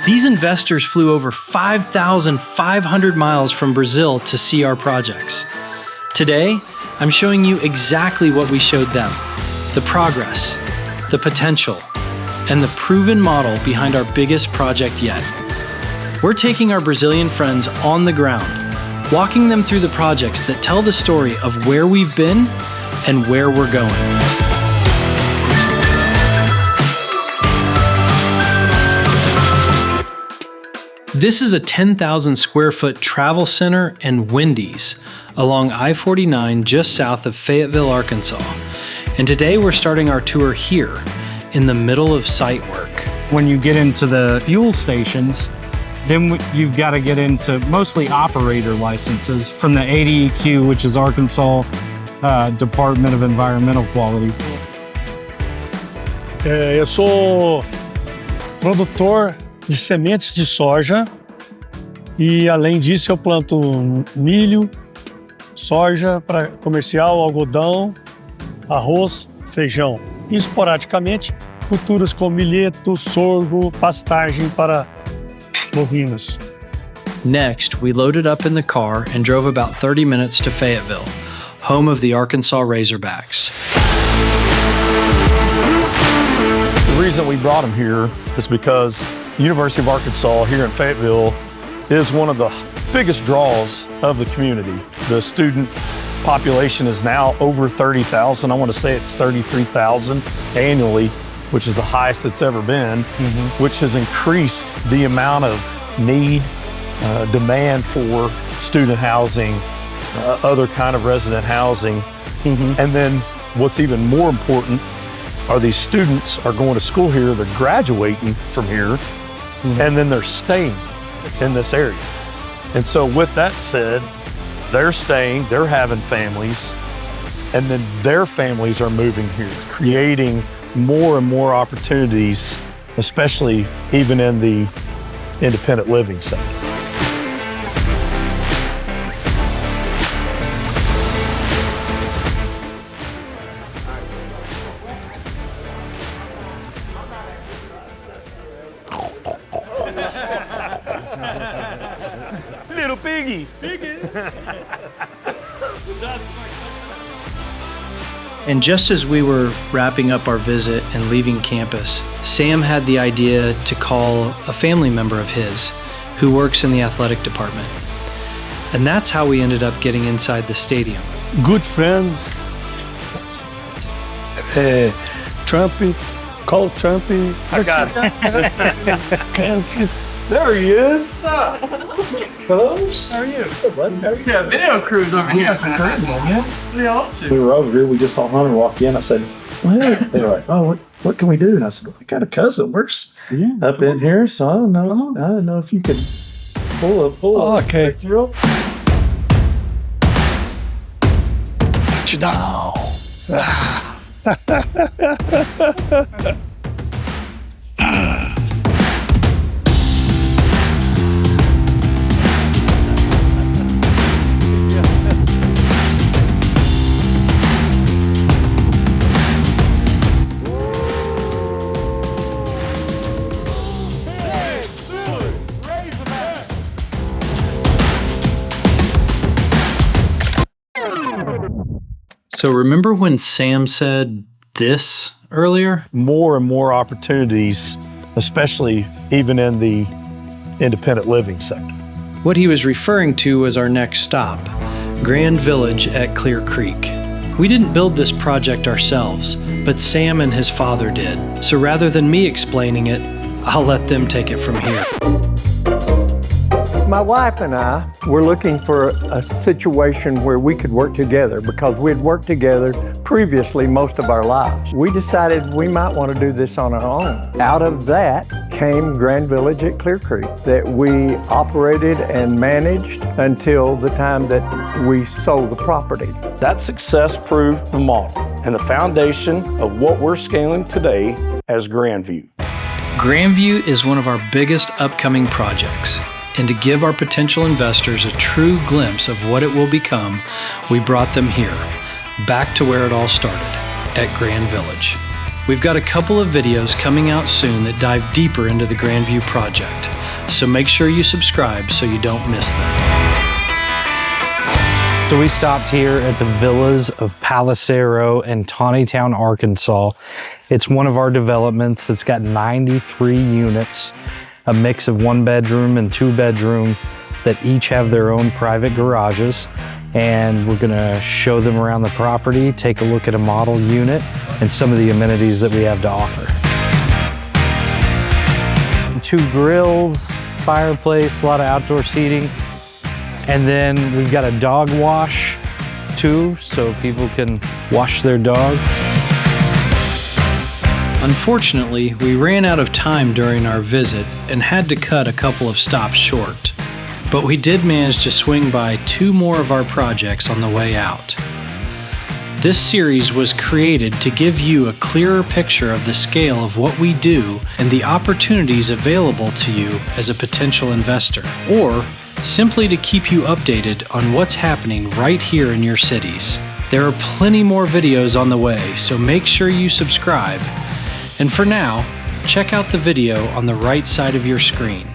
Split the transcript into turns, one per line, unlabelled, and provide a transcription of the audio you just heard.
These investors flew over 5,500 miles from Brazil to see our projects. Today, I'm showing you exactly what we showed them: the progress, the potential, and the proven model behind our biggest project yet. We're taking our Brazilian friends on the ground, walking them through the projects that tell the story of where we've been and where we're going. This is a 10,000 square foot travel center and Wendy's along I-49 just south of Fayetteville, Arkansas. And today we're starting our tour here in the middle of site work.
When you get into the fuel stations, then you've got to get into mostly operator licenses from the ADEQ, which is Arkansas Department of Environmental Quality.
Eu sou produtor de sementes de soja e, além disso, eu planto milho, soja para comercial, algodão, arroz, feijão. E, esporadicamente, culturas como milheto, sorgo, pastagem para bovinos.
Next, we loaded up in the car and drove about 30 minutes to Fayetteville, home of the Arkansas Razorbacks.
The reason we brought them here is because University of Arkansas here in Fayetteville is one of the biggest draws of the community. The student population is now over 30,000. I want to say it's 33,000 annually, which is the highest it's ever been, which has increased the amount of need, demand for student housing, other kind of resident housing. And then what's even more important are these students are going to school here, they're graduating from here, and then they're staying in this area. And so with that said, they're staying, they're having families, and then their families are moving here, creating more and more opportunities, especially even in the independent living sector. Little piggy.
And just as we were wrapping up our visit and leaving campus, Sam had the idea to call a family member of his who works in the athletic department. And that's how we ended up getting inside the stadium.
Good friend, Trumpy, call Trumpy.
I got
it.
There he is.
Hello, how are you?
Good, bud. How are you?
Yeah, video crews over here.
We were over here. We just saw Hunter walk in. I said, well, they were like, oh, what can we do? And I said, well, I got a cousin works up in here, so I don't know. I don't know if you could pull a
Okay.
picture.
Touchdown.
So remember when Sam said this earlier?
More and more opportunities, especially even in the independent living sector.
What he was referring to was our next stop, Grand Village at Clear Creek. We didn't build this project ourselves, but Sam and his father did. So rather than me explaining it, I'll let them take it from here.
My wife and I were looking for a situation where we could work together because we'd worked together previously most of our lives. We decided we might want to do this on our own. Out of that came Grand Village at Clear Creek that we operated and managed until the time that we sold the property.
That success proved the model and the foundation of what we're scaling today as Grandview.
Grandview is one of our biggest upcoming projects. And to give our potential investors a true glimpse of what it will become, we brought them here, back to where it all started, at Grand Village. We've got a couple of videos coming out soon that dive deeper into the Grandview project. So make sure you subscribe so you don't miss them.
So we stopped here at the villas of Palacero in Tawnytown, Arkansas. It's one of our developments. It's got 93 units, a mix of 1-bedroom and 2-bedroom that each have their own private garages. And we're gonna show them around the property, take a look at a model unit and some of the amenities that we have to offer. 2 grills, fireplace, a lot of outdoor seating. And then we've got a dog wash too, so people can wash their dog.
Unfortunately, we ran out of time during our visit and had to cut a couple of stops short. But we did manage to swing by 2 more of our projects on the way out. This series was created to give you a clearer picture of the scale of what we do and the opportunities available to you as a potential investor, or simply to keep you updated on what's happening right here in your cities. There are plenty more videos on the way, so make sure you subscribe. And for now, check out the video on the right side of your screen.